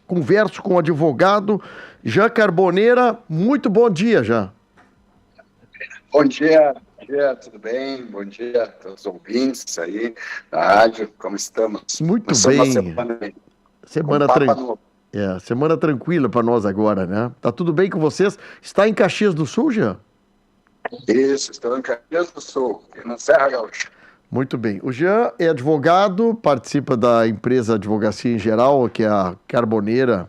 converso com o advogado Jean Carboneira. Muito bom dia, Jean. Bom dia, tudo bem? Bom dia a todos os ouvintes aí da rádio, como estamos? Muito Começando a bem. semana aí, com Semana, Papa tran... Novo. semana tranquila para nós agora, né? Tá tudo bem com vocês? Está em Caxias do Sul, Jean? Isso, estou em Caxias do Sul, aqui na Serra Gaúcha. Muito bem. O Jean é advogado, participa da empresa Advocacia em Geral, que é a Carboneira,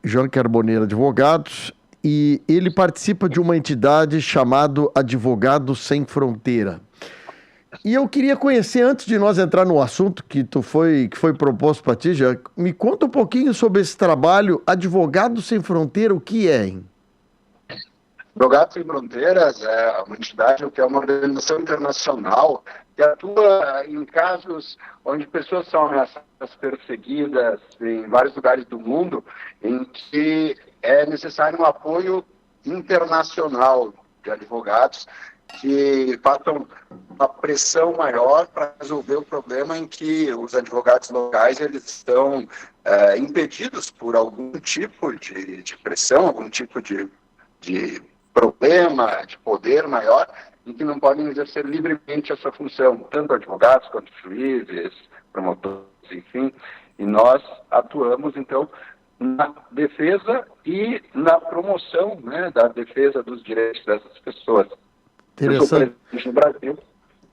Jean Carboneira Advogados, e ele participa de uma entidade chamada Advogados Sem Fronteira. E eu queria conhecer, antes de nós entrar no assunto que foi proposto para ti, Jean, me conta um pouquinho sobre esse trabalho Advogados Sem Fronteira, o que é, hein? Advogados Sem Fronteiras é uma entidade que é uma organização internacional que atua em casos onde pessoas são ameaçadas, perseguidas em vários lugares do mundo, em que é necessário um apoio internacional de advogados que façam uma pressão maior para resolver o problema em que os advogados locais eles estão impedidos por algum tipo de pressão, algum tipo de problema, de poder maior, em que não podem exercer livremente essa função, tanto advogados quanto juízes, promotores, enfim. E nós atuamos, então, na defesa e na promoção, né, da defesa dos direitos dessas pessoas. Eu sou presidente do Brasil,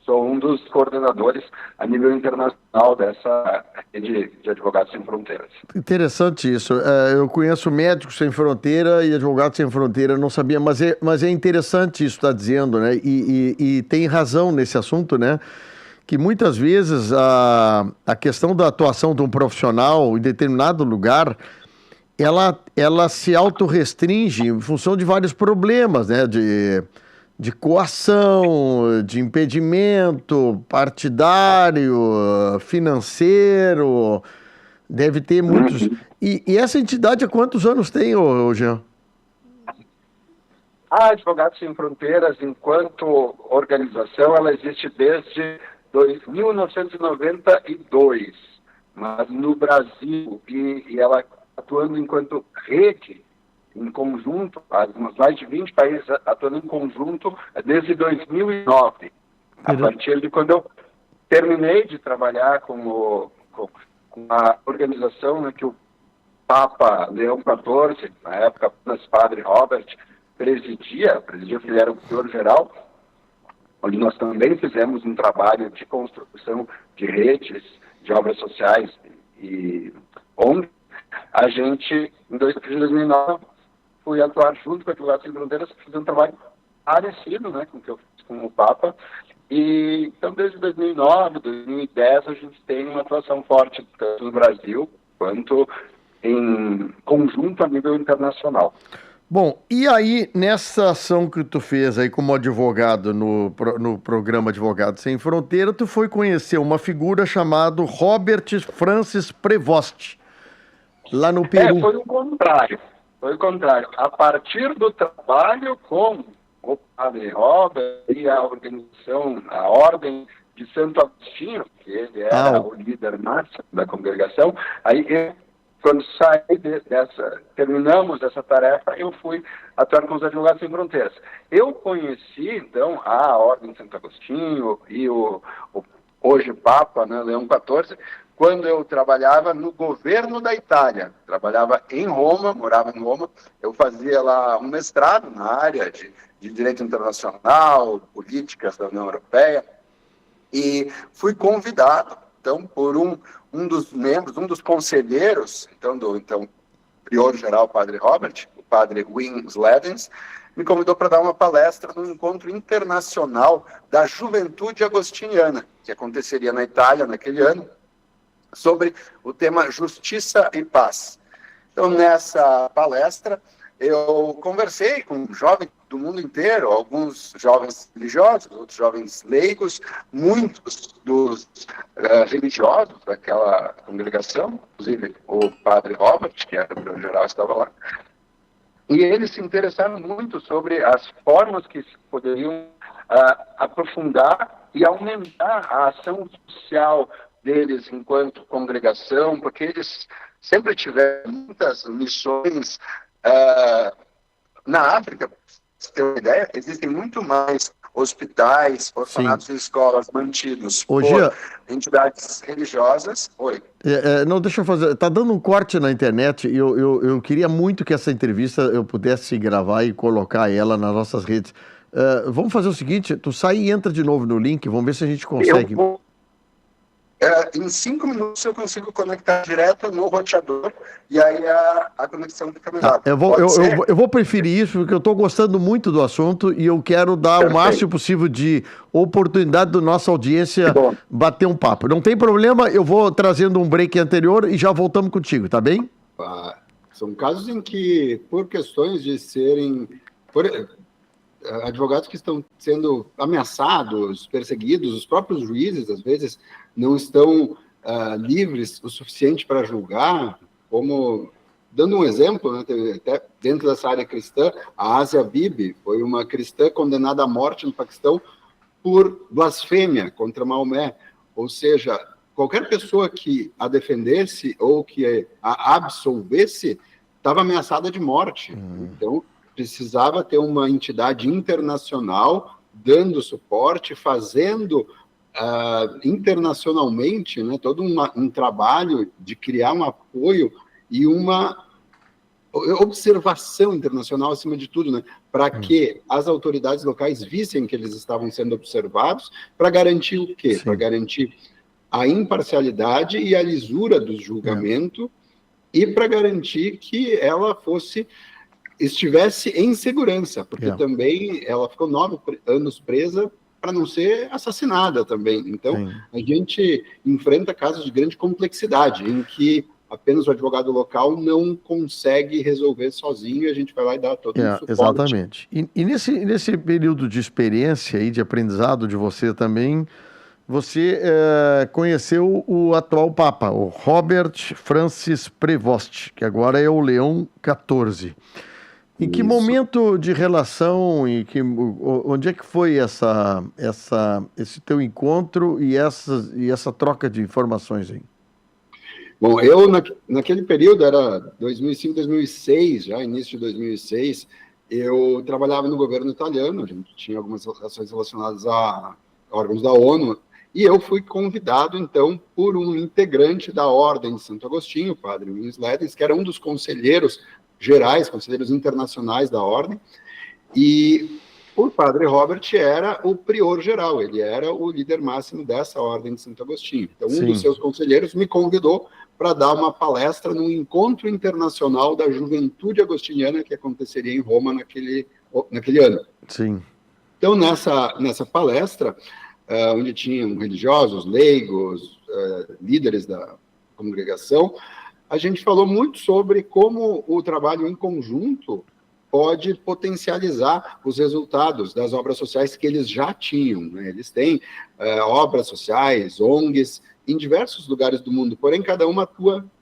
sou um dos coordenadores a nível internacional dessa rede de Advogados Sem Fronteiras. Interessante isso. Eu conheço Médicos Sem Fronteira e Advogados Sem Fronteira, não sabia, mas é interessante isso que está dizendo, né? E tem razão nesse assunto, né? Que muitas vezes a questão da atuação de um profissional em determinado lugar, ela se autorrestringe em função de vários problemas, né? De coação, de impedimento partidário, financeiro, deve ter muitos. E essa entidade há quantos anos tem, Jean? A Advogados Sem Fronteiras, enquanto organização, ela existe desde 1992, mas no Brasil, e ela atuando enquanto rede, em conjunto, mais de 20 países atuando em conjunto desde 2009, a partir de quando eu terminei de trabalhar com a organização, né, que o Papa Leão XIV, na época apenas Padre Robert, presidia, que ele era o prior geral, onde nós também fizemos um trabalho de construção de redes, de obras sociais e ONG. A gente, em 2009, fui atuar junto com a Advogados Sem Fronteiras, fazendo um trabalho parecido, né, com o que eu fiz com o Papa. E, então, desde 2009, 2010, a gente tem uma atuação forte, tanto no Brasil, quanto em conjunto a nível internacional. Bom, e aí, nessa ação que tu fez aí como advogado no programa Advogados Sem Fronteira, tu foi conhecer uma figura chamada Robert Francis Prevost, lá no Peru. Foi o contrário. Foi o contrário. A partir do trabalho com o Padre Robert e a organização, a Ordem de Santo Agostinho, que ele era o líder máximo da congregação, aí quando terminamos essa tarefa, eu fui atuar com os Advogados Sem Fronteiras. Eu conheci, então, a Ordem de Santo Agostinho e hoje Papa, né, Leão XIV, quando eu trabalhava no governo da Itália. Trabalhava em Roma, morava em Roma. Eu fazia lá um mestrado na área de direito internacional, políticas da União Europeia, e fui convidado, então, por um dos membros, um dos conselheiros, do prior-geral Padre Robert, o Padre Wim Sledens, me convidou para dar uma palestra no encontro internacional da Juventude Agostiniana, que aconteceria na Itália naquele ano, sobre o tema Justiça e Paz. Então, nessa palestra, eu conversei com jovens do mundo inteiro, alguns jovens religiosos, outros jovens leigos, muitos dos religiosos daquela congregação, inclusive o Padre Robert, que era o geral, estava lá. E eles se interessaram muito sobre as formas que se poderiam aprofundar e aumentar a ação social deles enquanto congregação, porque eles sempre tiveram muitas missões na África. Pra você ter uma ideia, existem muito mais hospitais, orfanatos e escolas mantidos por entidades religiosas. Oi. Não, deixa eu fazer. Tá dando um corte na internet e eu queria muito que essa entrevista eu pudesse gravar e colocar ela nas nossas redes. Vamos fazer o seguinte: tu sai e entra de novo no link, vamos ver se a gente consegue. Em 5 minutos eu consigo conectar direto no roteador e aí a conexão fica melhor. Eu vou preferir isso porque eu estou gostando muito do assunto e eu quero dar o máximo possível de oportunidade da nossa audiência bater um papo. Não tem problema, eu vou trazendo um break anterior e já voltamos contigo, tá bem? São casos em que, por questões de serem... advogados que estão sendo ameaçados, perseguidos, os próprios juízes, às vezes, não estão livres o suficiente para julgar, como, dando um exemplo, né, até dentro dessa área cristã, a Asia Bibi foi uma cristã condenada à morte no Paquistão por blasfêmia contra Maomé, ou seja, qualquer pessoa que a defendesse ou que a absolvesse estava ameaçada de morte. Então, precisava ter uma entidade internacional dando suporte, fazendo internacionalmente, né, todo um trabalho de criar um apoio e uma observação internacional, acima de tudo, né, para que as autoridades locais vissem que eles estavam sendo observados, para garantir o quê? Para garantir a imparcialidade e a lisura do julgamento e para garantir que ela estivesse em segurança, porque também ela ficou 9 anos presa para não ser assassinada também. Então, a gente enfrenta casos de grande complexidade, em que apenas o advogado local não consegue resolver sozinho e a gente vai lá e dá todo o suporte. Exatamente. E nesse período de experiência e de aprendizado de você também, você conheceu o atual Papa, o Robert Francis Prevost, que agora é o Leão XIV. Em que momento de relação, onde é que foi esse teu encontro e essa troca de informações aí? Bom, eu naquele período, era 2005, 2006, já início de 2006, eu trabalhava no governo italiano, a gente tinha algumas ações relacionadas a órgãos da ONU, e eu fui convidado, então, por um integrante da Ordem de Santo Agostinho, o padre Williams Ledens, que era um dos conselheiros gerais, conselheiros internacionais da Ordem, e o padre Robert era o prior geral, ele era o líder máximo dessa Ordem de Santo Agostinho. Então, um dos seus conselheiros me convidou para dar uma palestra no Encontro Internacional da Juventude Agostiniana, que aconteceria em Roma naquele ano. Sim. Então, nessa palestra, onde tinham religiosos, leigos, líderes da congregação, a gente falou muito sobre como o trabalho em conjunto pode potencializar os resultados das obras sociais que eles já tinham, né? Eles têm obras sociais, ONGs, em diversos lugares do mundo, porém cada uma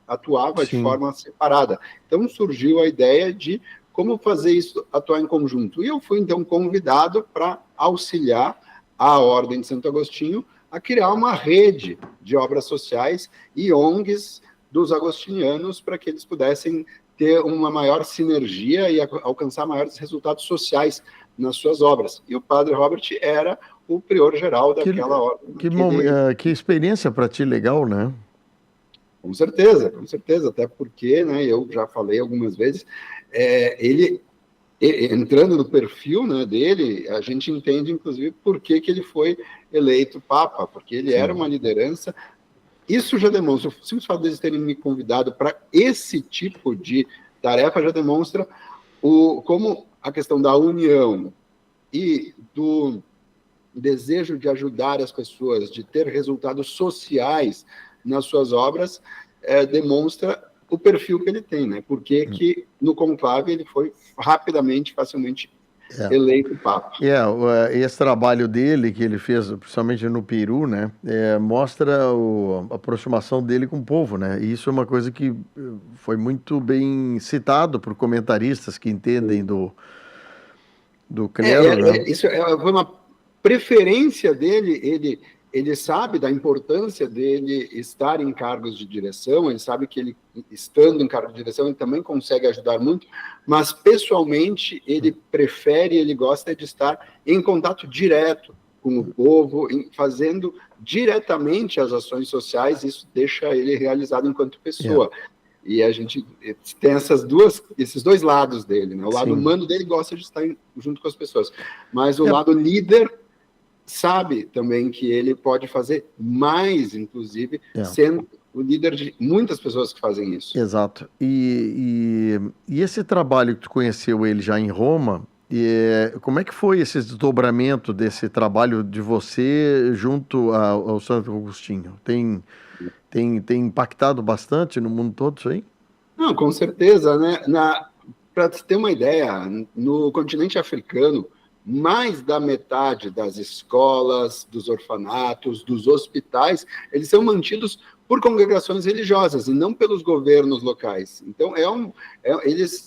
atuava de forma separada. Então surgiu a ideia de como fazer isso atuar em conjunto. E eu fui, então, convidado para auxiliar a Ordem de Santo Agostinho a criar uma rede de obras sociais e ONGs dos agostinianos para que eles pudessem ter uma maior sinergia e alcançar maiores resultados sociais nas suas obras. E o padre Robert era o prior geral daquela ordem. Que experiência para ti legal, né? Com certeza, até porque, né, eu já falei algumas vezes, ele entrando no perfil, né, dele, a gente entende, inclusive, por que ele foi eleito Papa, porque ele era uma liderança. Isso já demonstra, o simples fato deles terem me convidado para esse tipo de tarefa já demonstra como a questão da união e do desejo de ajudar as pessoas, de ter resultados sociais nas suas obras, demonstra o perfil que ele tem, né? Porque que no conclave ele foi rapidamente, facilmente eleito Papa. Esse trabalho dele, que ele fez, principalmente no Peru, né, mostra a aproximação dele com o povo, né? E isso é uma coisa que foi muito bem citado por comentaristas que entendem do credo, né? Isso foi uma preferência dele, ele sabe da importância dele estar em cargos de direção, ele sabe que ele, estando em cargo de direção, ele também consegue ajudar muito, mas pessoalmente ele prefere, ele gosta de estar em contato direto com o povo, fazendo diretamente as ações sociais, isso deixa ele realizado enquanto pessoa. E a gente tem esses dois lados dele, né? O lado humano dele gosta de estar junto com as pessoas, mas o lado líder sabe também que ele pode fazer mais, inclusive, sendo o líder de muitas pessoas que fazem isso. Exato. E esse trabalho que tu conheceu ele já em Roma, como é que foi esse desdobramento desse trabalho de você junto ao Santo Agostinho? Tem impactado bastante no mundo todo isso aí? Não, com certeza, né? Para ter uma ideia, no continente africano, mais da metade das escolas, dos orfanatos, dos hospitais, eles são mantidos por congregações religiosas e não pelos governos locais. Então,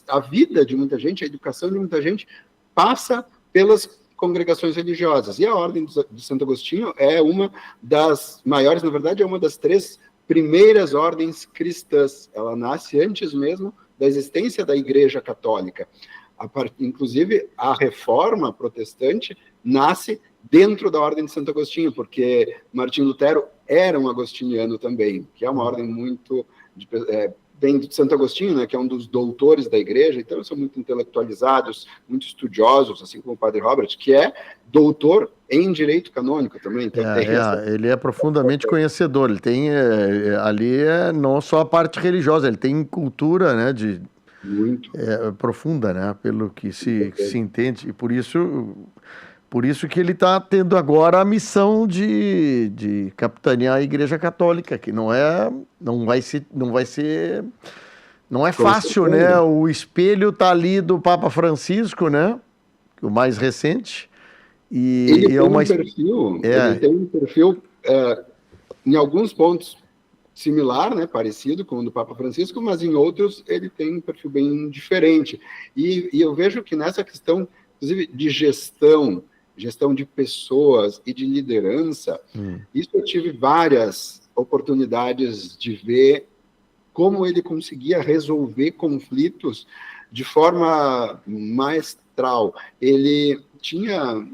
a vida de muita gente, a educação de muita gente passa pelas congregações religiosas. E a Ordem de Santo Agostinho é uma das maiores, na verdade, é uma das 3 primeiras ordens cristãs. Ela nasce antes mesmo da existência da Igreja Católica. Inclusive, a reforma protestante nasce dentro da Ordem de Santo Agostinho, porque Martinho Lutero era um agostiniano também, que é uma ordem muito... vem de Santo Agostinho, né, que é um dos doutores da igreja, então eles são muito intelectualizados, muito estudiosos, assim como o padre Robert, que é doutor em direito canônico também. Então ele é profundamente conhecedor, ele tem ali não só a parte religiosa, ele tem cultura, né, muito profunda, né, pelo que se entende, e por isso que ele está tendo agora a missão de capitanear a Igreja Católica, que não é fácil, né? O espelho está ali do Papa Francisco, né? O mais recente. Ele tem um perfil em alguns pontos similar, né, parecido com o do Papa Francisco, mas em outros ele tem um perfil bem diferente. E eu vejo que nessa questão, inclusive, de gestão de pessoas e de liderança, isso eu tive várias oportunidades de ver como ele conseguia resolver conflitos de forma maestral. Ele tinha,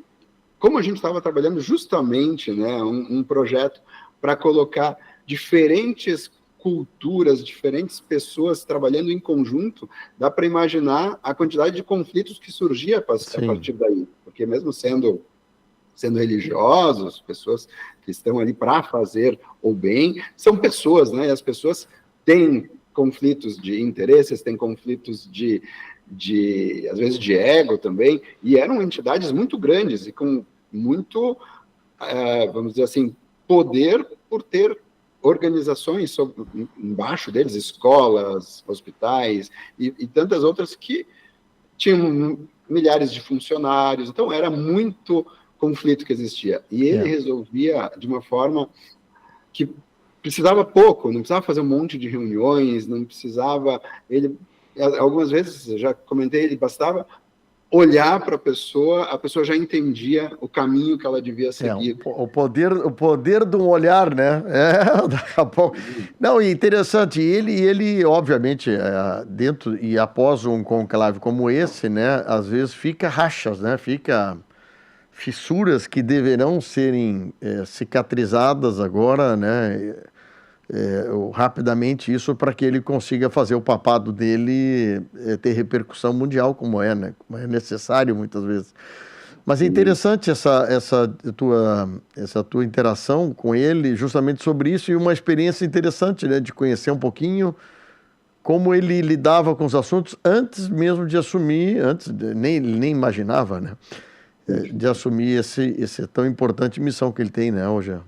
como a gente estava trabalhando justamente, né, um projeto para colocar diferentes culturas, diferentes pessoas trabalhando em conjunto, dá para imaginar a quantidade de conflitos que surgia a partir daí, porque mesmo sendo religiosos, pessoas que estão ali para fazer o bem, são pessoas, né? E as pessoas têm conflitos de interesses, têm conflitos às vezes de ego também, e eram entidades muito grandes e com muito, vamos dizer assim, poder por ter organizações embaixo deles, escolas, hospitais e tantas outras que tinham milhares de funcionários, então era muito conflito que existia. E ele resolvia de uma forma que precisava pouco, não precisava fazer um monte de reuniões, não precisava... algumas vezes, eu já comentei, ele bastava olhar para a pessoa já entendia o caminho que ela devia seguir. O poder de um olhar, né? Daqui a pouco. Não, e interessante, ele obviamente, dentro e após um conclave como esse, né, às vezes fica rachas, né? Fica fissuras que deverão serem cicatrizadas agora, né? Rapidamente isso para que ele consiga fazer o papado dele ter repercussão mundial, como né? Como é necessário muitas vezes. Mas é interessante essa tua interação com ele, justamente sobre isso, e uma experiência interessante, né? De conhecer um pouquinho como ele lidava com os assuntos antes mesmo de assumir, nem imaginava, né? De assumir essa tão importante missão que ele tem, né, hoje.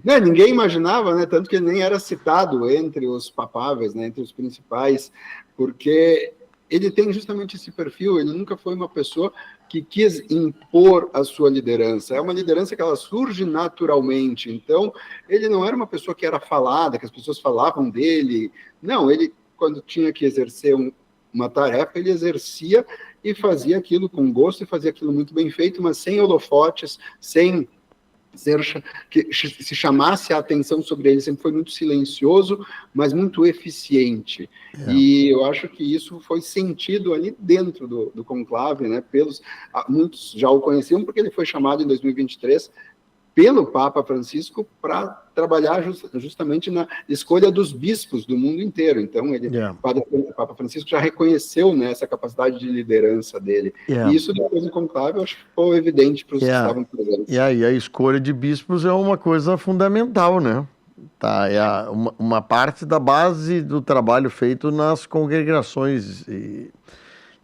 Não, ninguém imaginava, né? Tanto que ele nem era citado entre os papáveis, né? Entre os principais, porque ele tem justamente esse perfil. Ele nunca foi uma pessoa que quis impor a sua liderança. É uma liderança que ela surge naturalmente. Então, ele não era uma pessoa que era falada, que as pessoas falavam dele. Não, ele, quando tinha que exercer uma tarefa, ele exercia e fazia aquilo com gosto e fazia aquilo muito bem feito, mas sem holofotes, sem que se chamasse a atenção sobre ele, sempre foi muito silencioso, mas muito eficiente. E eu acho que isso foi sentido ali dentro do conclave, né? Muitos já o conheciam porque ele foi chamado em 2023 pelo Papa Francisco para trabalhar justamente na escolha dos bispos do mundo inteiro. Então, o Papa Francisco já reconheceu, né, essa capacidade de liderança dele. E isso, depois do conclave, eu acho que ficou evidente para os que estavam presentes. E aí, a escolha de bispos é uma coisa fundamental, né? Tá, uma parte da base do trabalho feito nas congregações.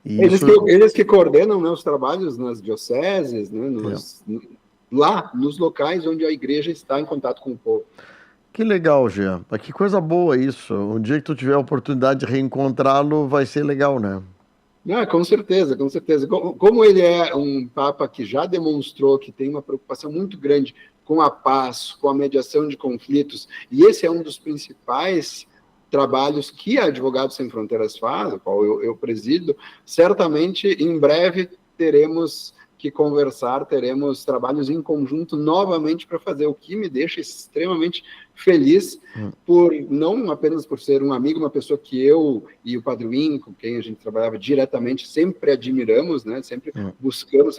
Eles que coordenam, né, os trabalhos nas dioceses, né, lá nos locais onde a igreja está em contato com o povo. Que legal, Jean. Que coisa boa isso. Um dia que tu tiver a oportunidade de reencontrá-lo, vai ser legal, né? Com certeza, com certeza. Como ele é um Papa que já demonstrou que tem uma preocupação muito grande com a paz, com a mediação de conflitos, e esse é um dos principais trabalhos que a Advogados Sem Fronteiras faz, o qual eu presido, certamente em breve teremos que conversar, teremos trabalhos em conjunto novamente para fazer, o que me deixa extremamente feliz, não apenas por ser um amigo, uma pessoa que eu e o Padre Win, com quem a gente trabalhava diretamente, sempre admiramos, né? Sempre buscamos,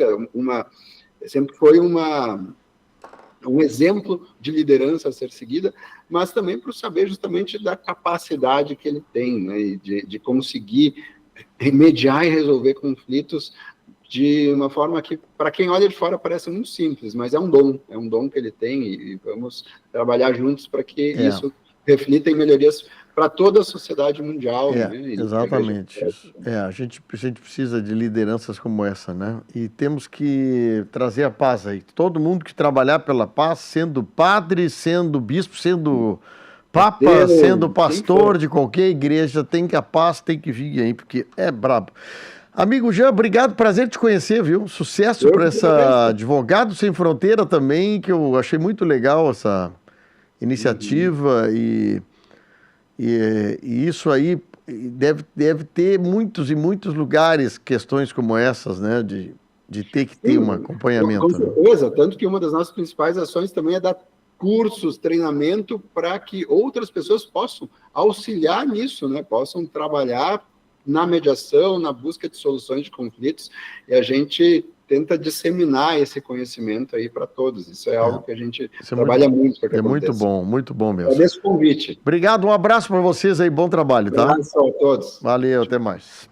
sempre foi um exemplo de liderança a ser seguida, mas também para saber justamente da capacidade que ele tem, né? E de conseguir remediar e resolver conflitos de uma forma que, para quem olha de fora, parece muito simples, mas é um dom que ele tem, e vamos trabalhar juntos para que isso reflita em melhorias para toda a sociedade mundial. Né? Exatamente. A gente precisa de lideranças como essa, né? E temos que trazer a paz aí. Todo mundo que trabalhar pela paz, sendo padre, sendo bispo, sendo papa, sendo pastor de qualquer igreja, a paz tem que vir aí, porque é brabo. Amigo Jean, obrigado, prazer te conhecer, viu? Sucesso para essa Advogados Sem Fronteira também, que eu achei muito legal essa iniciativa e isso aí deve ter muitos e muitos lugares questões como essas, né? De ter que ter um acompanhamento. Com certeza, tanto que uma das nossas principais ações também é dar cursos, treinamento para que outras pessoas possam auxiliar nisso, né? Possam trabalhar na mediação, na busca de soluções de conflitos, e a gente tenta disseminar esse conhecimento aí para todos. Isso é algo que a gente trabalha muito para que aconteça. Muito bom mesmo. Agradeço o convite. Obrigado, um abraço para vocês aí, bom trabalho, tá? Um abraço a todos. Valeu, até mais.